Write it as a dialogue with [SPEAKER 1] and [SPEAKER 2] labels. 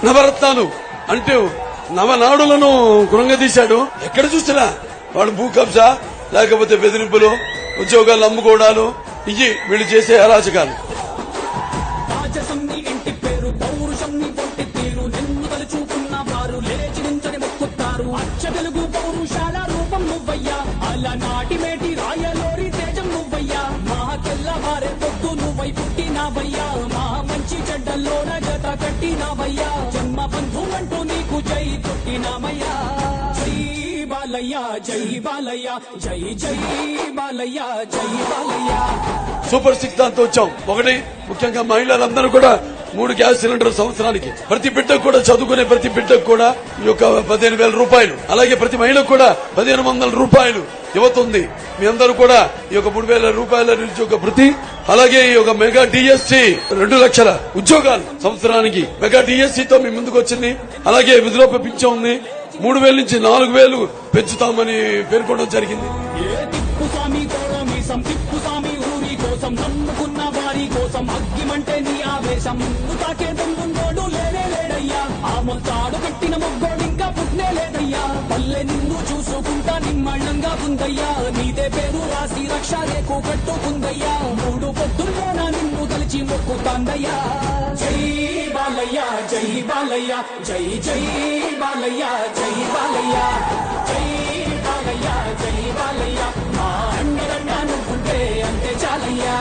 [SPEAKER 1] నవరత్నాలు అంటూ నవనాడులను కృంగదీశాడు. ఎక్కడ చూసినా వాడు భూ కబ్జా, లేకపోతే బెదిరింపులు, ఉద్యోగాలు అమ్ముకోవడాలు, ఇవి వీళ్ళు చేసే అరాచకాలు.
[SPEAKER 2] నాటి మేటి రాయలోరి తేజం నువ్వయ్యా, మా తెల్లవారే పొద్దు నువ్వై పుట్టినావయ్యా, మా మంచి చెడ్డల్లోన జత కట్టినావయ్యా, జన్మ బంధు అంటూ నీకు జై కొట్టినామయ్యా. జై బాలయ్య జై బాలయ్య జై జై బాలయ్య జై బాలయ్య.
[SPEAKER 1] సూపర్ 6 దాంతో వచ్చాం. ఒకటి, ముఖ్యంగా మహిళలందరూ కూడా 3 గ్యాస్ సిలిండర్ సంవత్సరానికి, ప్రతి బిడ్డకు కూడా, చదువుకునే ప్రతి బిడ్డకు కూడా ఈ యొక్క 15,000 రూపాయలు, అలాగే ప్రతి మహిళకు కూడా 1,500 రూపాయలు ఇవ్వతుంది. మీ అందరూ కూడా ఈ యొక్క 3,000 రూపాయల నిరుద్యోగ భృతి, అలాగే ఈ యొక్క మెగా డిఎస్సి 2 లక్షల ఉద్యోగాలు సంవత్సరానికి మెగా డిఎస్సితో మీ ముందుకు వచ్చింది. అలాగే విధులోప పింఛన్ ఉంది, 3,000 నుంచి 4,000 పెంచుతామని పేర్కొనడం జరిగింది.
[SPEAKER 2] నమ్ముకున్న వారి కోసం అగ్గిమంటే నీ ఆవేశం, తాకే దమ్ముండోడు లేనే లేడయ్యా, ఆ మొత్తాడు పెట్టిన మొగ్గోడు ఇంకా పుట్నే లేదయ్యా, పల్లె నిన్ను చూసుకుంటా నిమ్మళ్ళంగా ఉందయ్యా, నీదే పేరు రాసి రక్ష రేకు కట్టుకుందయ్యా, 3 పొద్దుల్లోన నిన్ను తలిచి మొక్కుతాందయ్యా. జై బాలయ్య జై బాలయ్య జై జై బాలయ్య జై బాలయ్య జై బాలయ్య జై బాలయ్య, మా అండగా నువ్వుంటే అంతే చాలయ్యా.